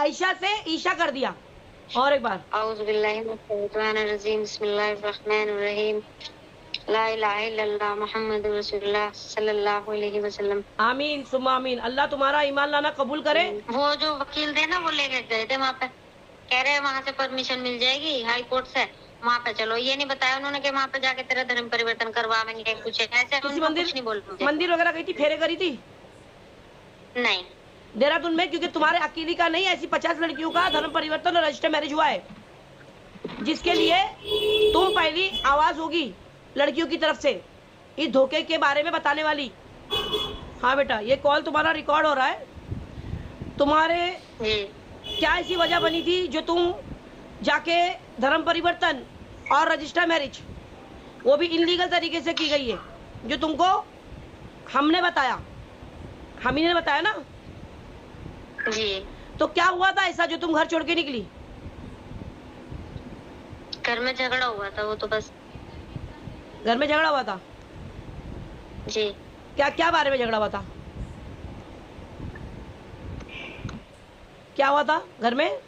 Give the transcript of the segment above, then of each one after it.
आयशा से ईशा कर दिया। और एक बार औज़ु बिल्लाहि मिनश शैतानिर रजीम, बिस्मिल्लाहिर रहमानिर रहीम, ला इलाहा इल्लल्लाह मुहम्मदुर रसूलुल्लाह सल्लल्लाहु अलैहि वसल्लम। आमीन सुम्मा आमीन। अल्लाह तुम्हारा ईमान लाना कबूल करे। वो जो वकील थे ना, वो लेके गए थे वहाँ पे, कह रहे हैं वहाँ से परमिशन मिल जाएगी हाई कोर्ट से, वहाँ पे चलो। ये नहीं बताया उन्होंने कि वहाँ पे जाके तेरा धर्म परिवर्तन करवाएंगे, कुछ ऐसे किसी उनको कुछ नहीं बोला मुझे। मंदिर वगैरह गई थी, फेरे करी थी नहीं देहरादून में? क्योंकि तुम्हारे अकेली का नहीं, ऐसी 50 लड़कियों का धर्म परिवर्तन और रजिस्टर मैरिज हुआ है, जिसके लिए तुम पहली आवाज होगी लड़कियों की तरफ से इस धोखे के बारे में बताने वाली। हाँ बेटा, ये कॉल तुम्हारा रिकॉर्ड हो रहा है। तुम्हारे क्या ऐसी वजह बनी थी जो तुम जाके धर्म परिवर्तन और रजिस्टर मैरिज, वो भी इनलीगल तरीके से की गई है, जो तुमको हमने बताया, हम ही ने बताया ना जी। तो क्या हुआ था ऐसा जो तुम घर छोड़ के निकली? घर में झगड़ा हुआ था, वो तो बस। घर में झगड़ा हुआ था? जी। क्या क्या बारे में झगड़ा हुआ था? क्या हुआ था घर में?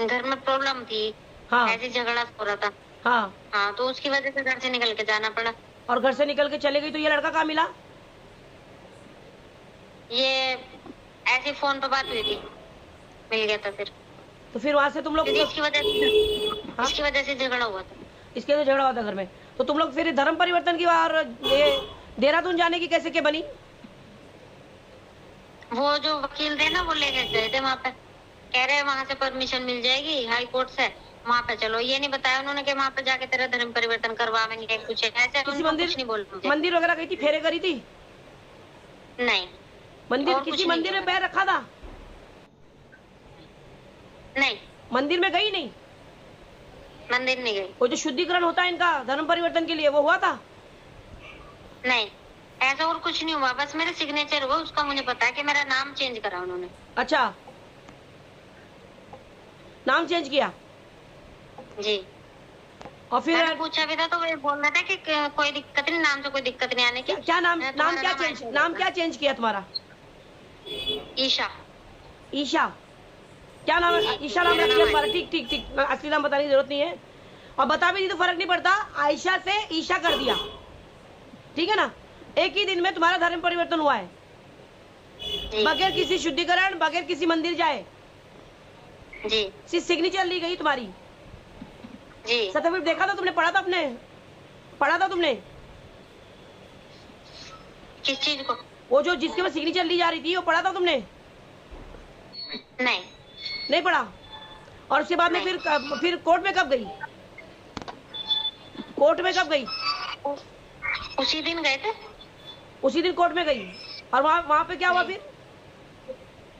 घर में प्रॉब्लम थी। हाँ ऐसे झगड़ा हो रहा था। हाँ हाँ, तो उसकी वजह से घर से निकल के जाना पड़ा। और घर से निकल के चले गई तो ये लड़का कहाँ मिला? ये ऐसे फोन पे बात हुई थी, मिल गया था फिर। तो फिर वहां से तुम लोग इसकी वजह से झगड़ा हुआ था। इसके लिए झगड़ा हुआ था घर में। तो तुम लोग फिर धर्म परिवर्तन की और ये देहरादून जाने की कैसे क्या बनी? वो जो वकील थे ना, वो लेके गए थे वहाँ पे, कह रहे हैं वहाँ से परमिशन मिल जाएगी हाई कोर्ट से, वहाँ पे चलो। ये नहीं बताया उन्होंने कि वहाँ पे जाके तेरा धर्म परिवर्तन करवाएंगे, कुछ ऐसे उनको कुछ नहीं बोला मुझे। मंदिर वगैरह गई थी, फेरे करी थी? नहीं। मंदिर किसी मंदिर में पैर रखा था? नहीं, मंदिर में गई नहीं? मंदिर नहीं गई। वो जो शुद्धिकरण होता है इनका धर्म परिवर्तन के लिए, वो हुआ था? नहीं, ऐसा और कुछ नहीं हुआ, बस मेरे सिग्नेचर हुआ, उसका मुझे पता है कि मेरा नाम चेंज करा उन्होंने। अच्छा, नाम चेंज किया? जी। और फिर मैंने पूछा भी था तो वो बोल रहे थे कि कोई दिक्कत नहीं, नाम से कोई दिक्कत नहीं आने की। क्या नाम क्या चेंज किया तुम्हारा? ईशा। ईशा क्या नाम है? ईशा नाम रख लिया तुम्हारा? ठीक ठीक ठीक, असली नाम बताने की जरूरत नहीं है, और बता भी दी तो फर्क नहीं पड़ता। आयशा से ईशा कर दिया, ठीक है ना? एक ही दिन में तुम्हारा धर्म परिवर्तन हुआ है, बगैर किसी शुद्धिकरण, बगैर किसी मंदिर जाए। जी। सिर्फ सिग्नेचर ली गई तुम्हारी। जी। सर्टिफिकेट देखा था तुमने? पढ़ा था अपने? पढ़ा था तुमने? किस चीज को? वो जो जिसके में सिग्नेचर ली जा रही थी, वो पढ़ा था तुमने? नहीं। नहीं पढ़ा? और उसके बाद में फिर कोर्ट में कब गई? कोर्ट में कब गई? उसी दिन गए थे। उसी दिन कोर्ट में गई। और वहाँ पे क्या हुआ फिर?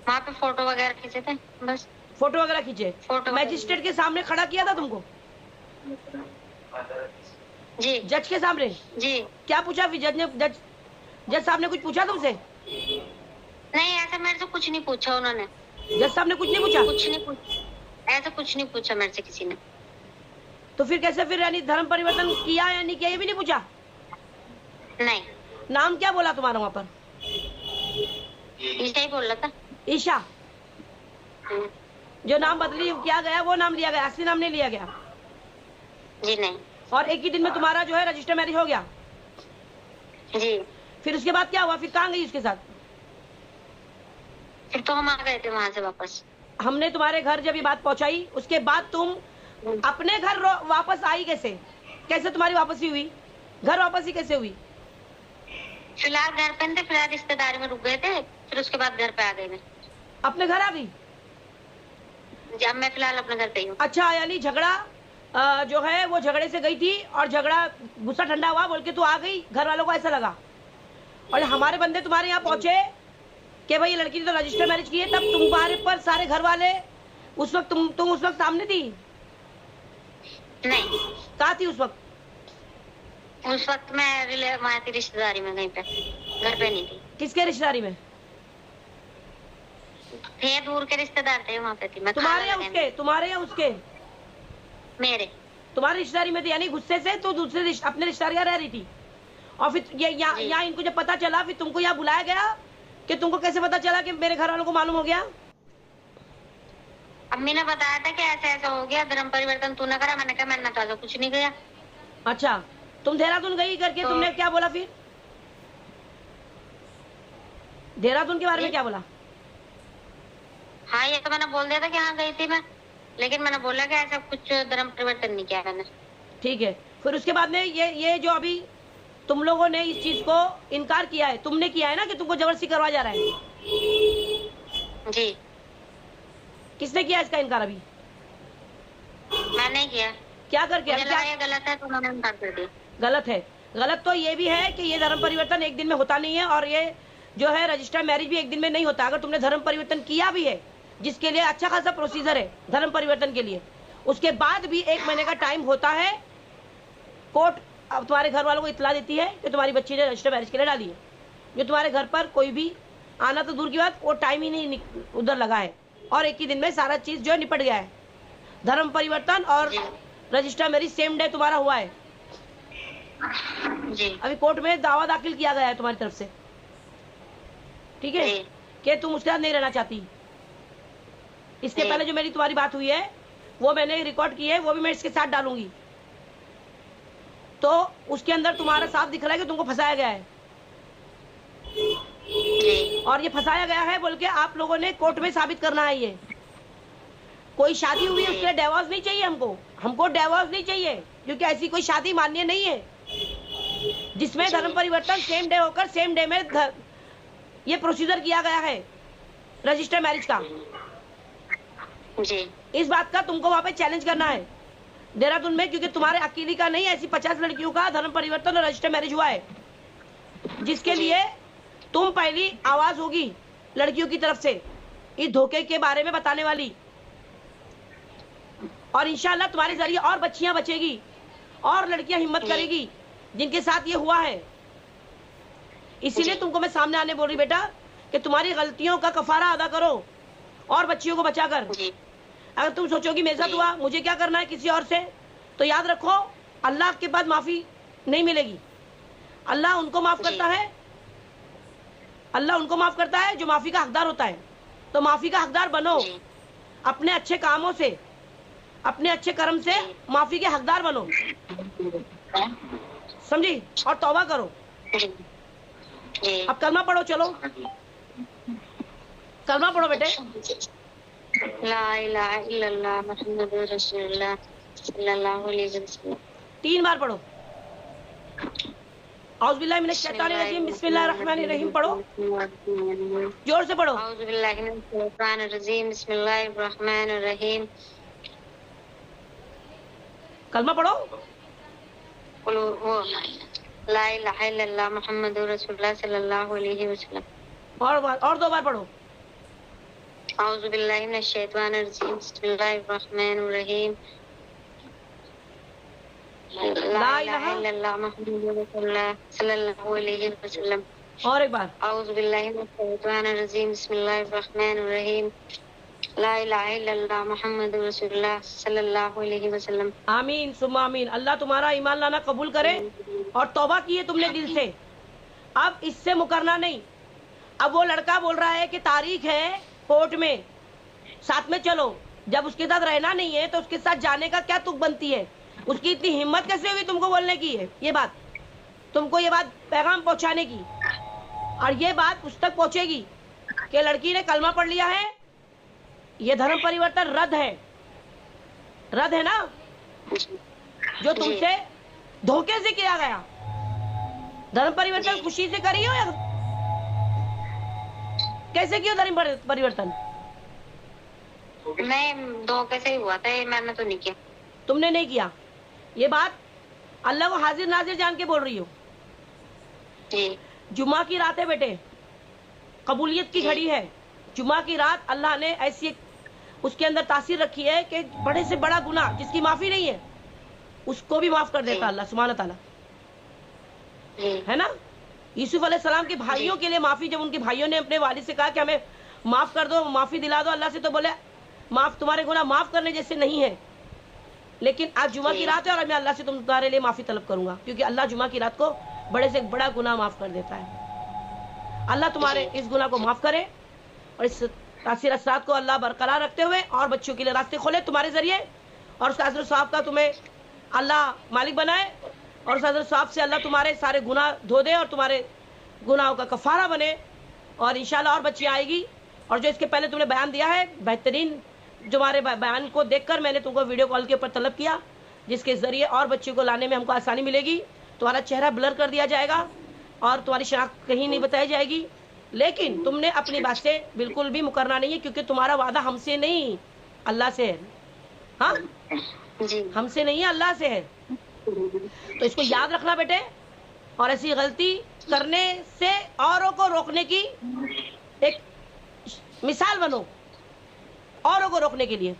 वहाँ पे फोटो वगैरह खींचे थे बस। फोटो वगैरह खींचे? मैजिस्ट्रेट के सामने खड़ा किया था तुमको? जी। जज के सामने? जी। क्या पूछा फिर जज साहब ने कुछ पूछा तुमसे? नहीं, ऐसा मेरे से कुछ नहीं पूछा उन्होंने। जज साहब ने कुछ नहीं पूछा? कुछ नहीं पूछा, ऐसा कुछ नहीं पूछा मेरे से किसी ने। तो फिर कैसे, फिर यानी धर्म परिवर्तन किया या नहीं किया, ये भी नहीं पूछा? नहीं। नाम क्या बोला तुम्हारा वहाँ पर? ईशा ही बोल रहा था। ईशा? जो नाम बदली किया गया वो नाम लिया गया, असली नाम नहीं लिया गया? जी नहीं। और एक ही दिन में तुम्हारा जो है रजिस्टर मैरिज हो गया? जी। फिर उसके बाद क्या हुआ? फिर कहाँ गई उसके साथ? फिर तो हम आ गए थे वहाँ से वापस। हमने तुम्हारे घर जब ये बात पहुंचाई, उसके बाद तुम अपने घर वापस आई कैसे? कैसे तुम्हारी वापसी हुई? घर वापसी कैसे हुई? फिलहाल घर पे थे, फिलहाल रिश्तेदारी में रुक गए थे, फिर उसके बाद घर पे आ गए मैं। अपने घर आ गई? जब मैं फिलहाल अपने घर पे हूँ। अच्छा, यानी झगड़ा जो है वो झगड़े से गई थी, और झगड़ा गुस्सा ठंडा हुआ बोल के तू आ गई, घर वालों को ऐसा लगा। और हमारे बंदे तुम्हारे यहाँ पहुंचे कि भाई लड़की ने तो रजिस्टर मैरिज की है, तब तुम्हारे पर सारे घर वाले, उस वक्त तुम उस वक्त सामने थी? नहीं। कहाँ थी उस वक्त? उस वक्त मैं वहाँ थी रिश्तेदारी में, कहीं पे, घर पे नहीं थी। किसके रिश्तेदारी में थे? दूर के रिश्तेदार थे, वहाँ पे थी मैं। तुम्हारे या उसके? तुम्हारे या उसके? मेरे। तुम्हारी रिश्तेदारी में थी, यानी गुस्से से तो दूसरे अपने रिश्तेदार यहाँ रह रही थी। और फिर यहाँ इनको जब पता चला, फिर तुमको यहाँ बुलाया गया कि तुमको कैसे पता चला कि मेरे घर वालों को मालूम हो गया? अम्मी ने बताया था कि ऐसा ऐसा हो गया, धर्म परिवर्तन तूने करा। मैंने कहा मैंने तो कुछ नहीं किया। अच्छा, तुम देहरादून गई करके तुमने क्या बोला फिर? देहरादून के बारे में क्या बोला? हाँ, ये तो मैंने बोल दिया था कि हाँ गई थी मैं, लेकिन मैंने बोला कि ऐसा कुछ धर्म परिवर्तन नहीं किया मैंने। ठीक है, फिर उसके बाद में ये जो अभी तुम लोगों ने इस चीज को इनकार किया है, तुमने किया है ना कि तुमको जबरदस्ती करवा जा रहा है? जी। किसने किया इसका इनकार अभी? मैंने किया। क्या करके? मुझे लगा ये गलत है तो मैंने इनकार कर दिया। गलत है। गलत तो ये भी है कि ये धर्म परिवर्तन एक दिन में होता नहीं है, और ये जो है रजिस्टर्ड मैरिज भी एक दिन में नहीं होता। अगर तुमने धर्म परिवर्तन किया भी है, जिसके लिए अच्छा खासा प्रोसीजर है धर्म परिवर्तन के लिए, उसके बाद भी 1 महीने का टाइम होता है। कोर्ट अब तुम्हारे घर वालों को इतला देती है कि तुम्हारी बच्ची ने रजिस्टर्ड मैरिज के लिए डाली है। जो तुम्हारे घर पर कोई भी आना तो दूर की बात, वो टाइम ही नहीं उधर लगा है, और एक ही दिन में सारा चीज जो निपट गया है। धर्म परिवर्तन और रजिस्टर्ड मैरिज सेम डे तुम्हारा हुआ है। जी। अभी कोर्ट में दावा दाखिल किया गया है तुम्हारी तरफ से, ठीक है, कि तुम उसके साथ नहीं रहना चाहती। इसके पहले जो मेरी तुम्हारी बात हुई है वो मैंने रिकॉर्ड की है, वो भी मैं इसके साथ डालूंगी। तो उसके अंदर तुम्हारा साफ दिख रहा है कि तुमको फंसाया गया है, और ये फंसाया गया है बोल के आप लोगों ने कोर्ट में साबित करना है। ये कोई शादी हुई है उसके लिए डिवोर्स नहीं चाहिए हमको डिवोर्स नहीं चाहिए, क्योंकि ऐसी कोई शादी मान्य नहीं है जिसमें धर्म परिवर्तन सेम डे होकर सेम डे में ये प्रोसीजर किया गया है रजिस्टर्ड मैरिज का। जी। इस बात का तुमको वहां पे चैलेंज करना है देहरादून में, क्योंकि तुम्हारे अकेली का नहीं, ऐसी 50 लड़कियों का धर्म परिवर्तन और रजिस्टर्ड मैरिज हुआ है, जिसके लिए तुम पहली आवाज होगी लड़कियों की तरफ से इस धोखे के बारे में बताने वाली। और इंशाल्लाह तुम्हारे जरिए और बच्चियां बचेगी और लड़कियां हिम्मत करेगी जिनके साथ ये हुआ है। इसीलिए तुमको मैं सामने आने बोल रही बेटा कि तुम्हारी गलतियों का कफारा अदा करो और बच्चियों को बचाकर। अगर तुम सोचोगी मेरे साथ हुआ, मुझे क्या करना है किसी और से, तो याद रखो अल्लाह के बाद माफी नहीं मिलेगी। अल्लाह उनको माफ करता है, अल्लाह उनको माफ करता है जो माफी का हकदार होता है। तो माफी का हकदार बनो, अपने अच्छे कामों से, अपने अच्छे कर्म से माफी के हकदार बनो, समझी, और तौबा करो। अब कलमा पढ़ो, चलो कलमा पढ़ो बेटे। ला इलाहा इल्लल्लाह मुहम्मदुर रसूलुल्लाह सल्लल्लाहु अलैहि वसल्लम। 3 बार पढ़ो। औज़ु बिल्लाहि मिनश शैतानिर रजीम, बिस्मिल्लाहिर रहमानिर रहीम पढ़ो, जोर से पढ़ो। औज़ु बिल्लाहि मिनश शैतानिर रजीम, बिस्मिल्लाहिर रहमानिर रहीम। कलमा पढ़ो। ला इलाहा इल्लल्लाह मुहम्मदुर रसूलुल्लाह सल्लल्लाहु अलैहि वसल्लम। और 2 बार पढ़ो। औज़ु बिल्लाहि मिनश शैतानिर रजीम, बिस्मिल्लाहिर रहमानिर रहीम। ला इलाहा इल्लल्लाह मुहम्मदुर रसूलुल्लाह सल्लल्लाहु अलैहि वसल्लम। और एक बार। औज़ु बिल्लाहि मिनश शैतानिर रजीम, बिस्मिल्लाहिर रहमानिर रहीम। ला इलाहा इल्लल्लाह मुहम्मदुर रसूलुल्लाह सल्लल्लाहु अलैहि वसल्लम। आमीन सुम्मा आमीन। अल्लाह तुम्हारा ईमान लाना कबूल करे। और तौबा की है तुमने दिल से, अब इससे मुकरना नहीं। अब वो लड़का बोल रहा है कि तारीख है कोर्ट में, साथ में चलो। जब उसके साथ रहना नहीं है तो उसके साथ जाने का क्या तुक बनती है? उसकी इतनी हिम्मत कैसे हुई तुमको बोलने की है ये बात, तुमको ये बात पैगाम पहुंचाने की? और ये बात उस तक पहुंचेगी कि लड़की ने कलमा पढ़ लिया है, ये धर्म परिवर्तन रद्द है ना, जो तुमसे धोखे से किया गया। धर्म परिवर्तन खुशी से करी हो या कैसे किया धर्म परिवर्तन? मैं धोखे से ही हुआ था, मैंने तो नहीं किया। तुमने नहीं किया, ये बात अल्लाह को हाजिर नाजिर जान के बोल रही हो। जुमा की रात है बेटे, कबूलियत की घड़ी है। जुमा की रात अल्लाह ने ऐसी उसके अंदर तासीर रखी है कि बड़े से बड़ा गुनाह जिसकी माफी नहीं है उसको भी माफ कर देता अल्लाह सुब्हान ताला, है ना। यूसुफ अलैहिस्सलाम के भाइयों के लिए माफी, जब उनके भाइयों ने अपने वालिद से कहा कि हमें माफ कर दो, माफी दिला दो अल्लाह से, तो बोले माफ, तुम्हारे गुनाह माफ करने जैसे नहीं है, लेकिन आज जुमा की रात है और मैं अल्लाह से तुम्हारे लिए माफी तलब करूंगा, क्योंकि अल्लाह जुमा की रात को बड़े से बड़ा गुनाह माफ कर देता है। अल्लाह तुम्हारे इस गुनाह को माफ करे और इस तासीर असरात को अल्लाह बरकरार रखते हुए और बच्चों के लिए रास्ते खोले तुम्हारे जरिए, और उस अजर सवाब का तुम्हें अल्लाह मालिक बनाए, और उस अजर सवाब से अल्लाह तुम्हारे सारे गुनाह धो दे और तुम्हारे गुनाहों का कफारा बने। और इंशाल्लाह और बच्ची आएगी। और जो इसके पहले तुमने बयान दिया है बेहतरीन, जो हमारे बयान को देखकर मैंने तुमको वीडियो कॉल के ऊपर तलब किया, जिसके ज़रिए और बच्चों को लाने में हमको आसानी मिलेगी। तुम्हारा चेहरा ब्लर कर दिया जाएगा और तुम्हारी शनाख्त कहीं नहीं बताई जाएगी, लेकिन तुमने अपनी बात से बिल्कुल भी मुकरना नहीं है, क्योंकि तुम्हारा वादा हमसे नहीं अल्लाह से है। हाँ, हमसे नहीं है, अल्लाह से है। तो इसको याद रखना बेटे, और ऐसी गलती करने से औरों को रोकने की एक मिसाल बनो, औरों को रोकने के लिए।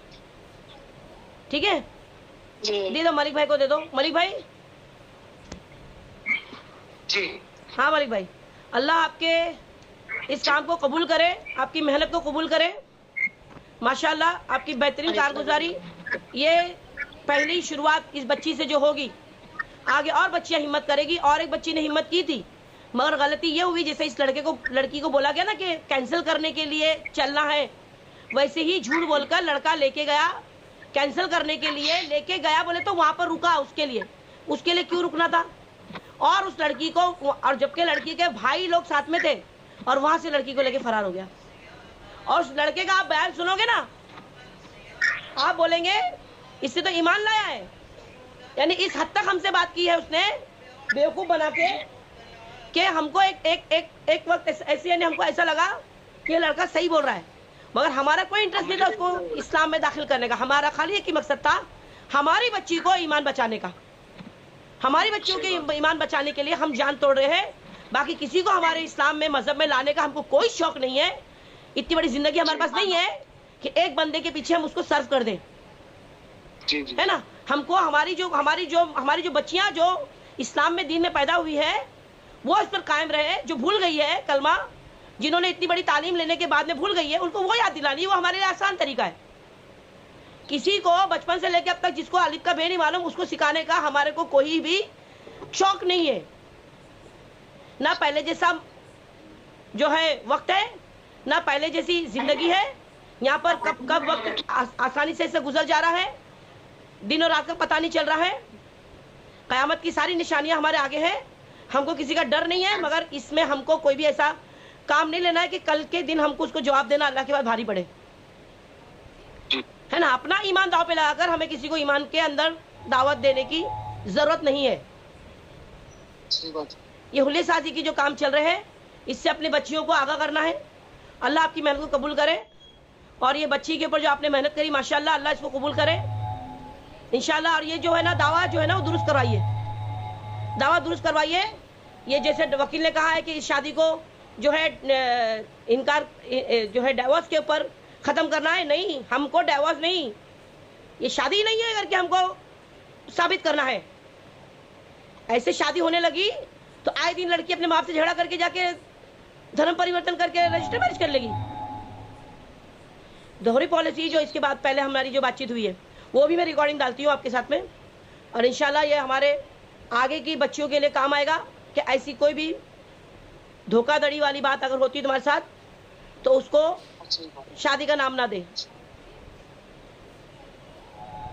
ठीक है, दे दो मलिक भाई को, दे दो मलिक भाई जी। हाँ मलिक भाई, अल्लाह आपके इस काम को कबूल करे, आपकी मेहनत को कबूल करे। माशाल्लाह आपकी बेहतरीन कारगुजारी, ये पहली शुरुआत इस बच्ची से जो होगी, आगे और बच्चियां हिम्मत करेगी। और एक बच्ची ने हिम्मत की थी, मगर गलती ये हुई, जैसे इस लड़की को बोला गया ना कि कैंसिल करने के लिए चलना है, वैसे ही झूठ बोलकर लड़का लेके गया, कैंसिल करने के लिए लेके गया। बोले तो वहां पर रुका, उसके लिए क्यों रुकना था? और उस लड़की को, और जबकि लड़की के भाई लोग साथ में थे, और वहां से लड़की को लेके फरार हो गया। और उस लड़के का आप बयान सुनोगे ना, आप बोलेंगे इससे तो ईमान लाया है। यानी इस हद तक हमसे बात की है उसने, बेवकूफ बना के, कि हमको एक वक्त ऐसे, यानी हमको ऐसा लगा कि ये लड़का सही बोल रहा है, मगर हमारा कोई इंटरेस्ट नहीं था उसको इस्लाम में दाखिल करने का। हमारा खाली एक ही मकसद था, हमारी बच्ची को ईमान बचाने का। हमारी बच्चियों के ईमान बचाने के लिए हम जान तोड़ रहे हैं। बाकी किसी को हमारे इस्लाम में, मजहब में लाने का हमको कोई शौक नहीं है। इतनी बड़ी जिंदगी हमारे पास नहीं है कि एक बंदे के पीछे हम उसको सर्व कर दें, है ना। हमको हमारी जो बच्चियां जो इस्लाम में, दीन में पैदा हुई है, वो इस पर कायम रहे। जो भूल गई है कलमा, जिन्होंने इतनी बड़ी तालीम लेने के बाद में भूल गई है, उनको वो याद दिलानी, वो हमारे लिए आसान तरीका है। किसी को बचपन से लेकर अब तक जिसको अलिफ का बे नहीं मालूम, उसको सिखाने का हमारे को कोई भी शौक नहीं है। ना पहले जैसा जो है वक्त है, ना पहले जैसी जिंदगी है। यहाँ पर कब वक्त आसानी से गुजर जा रहा है, दिन और रात का पता नहीं चल रहा है। क़यामत की सारी निशानियां हमारे आगे हैं। हमको किसी का डर नहीं है, मगर इसमें हमको कोई भी ऐसा काम नहीं लेना है कि कल के दिन हमको उसको जवाब देना अल्लाह के बाद भारी पड़े, है ना। अपना ईमान दाव पे लगाकर हमें किसी को ईमान के अंदर दावत देने की जरूरत नहीं है। ये हुल्ले साजी की जो काम चल रहे हैं, इससे अपने बच्चियों को आगाह करना है। अल्लाह आपकी मेहनत को कबूल करे, और ये बच्ची के ऊपर जो आपने मेहनत करी, माशाल्लाह, अल्लाह इसको कबूल करे इंशाल्लाह। और ये जो है ना दावा जो है ना, वो दुरुस्त करवाइए, दावा दुरुस्त करवाइए। ये जैसे वकील ने कहा है कि इस शादी को जो है इनकार, जो है डिवोर्स के ऊपर ख़त्म करना है, नहीं, हमको डिवोर्स नहीं, ये शादी नहीं है करके हमको साबित करना है। ऐसे शादी होने लगी तो आए दिन लड़की अपने माँ से झगड़ा करके जाके धर्म परिवर्तन करके रजिस्टर मैरिज कर लेगी। दोहरी पॉलिसी जो इसके बाद पहले हमारी जो बातचीत हुई है, वो भी मैं रिकॉर्डिंग डालती हूँ आपके साथ में, और इंशाल्लाह ये हमारे आगे की बच्चियों के लिए काम आएगा कि ऐसी कोई भी धोखाधड़ी वाली बात अगर होती है तुम्हारे साथ, तो उसको शादी का नाम ना दे।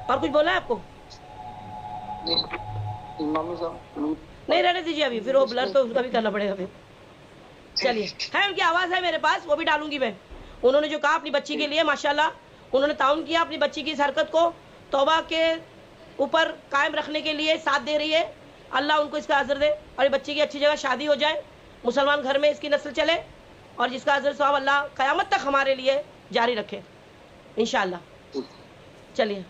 और कुछ बोला है आपको? नहीं, रहने दीजिए अभी, फिर वो ब्लर तो उसका भी करना पड़ेगा फिर। चलिए, है उनकी आवाज़ है मेरे पास, वो भी डालूंगी मैं। उन्होंने जो कहा अपनी बच्ची के लिए, माशाल्लाह उन्होंने ताउन किया, अपनी बच्ची की इस हरकत को तौबा के ऊपर कायम रखने के लिए साथ दे रही है। अल्लाह उनको इसका अजर दे, और ये बच्ची की अच्छी जगह शादी हो जाए, मुसलमान घर में इसकी नस्ल चले, और जिसका अजर सवाब अल्लाह क़यामत तक हमारे लिए जारी रखे इंशाअल्लाह। चलिए।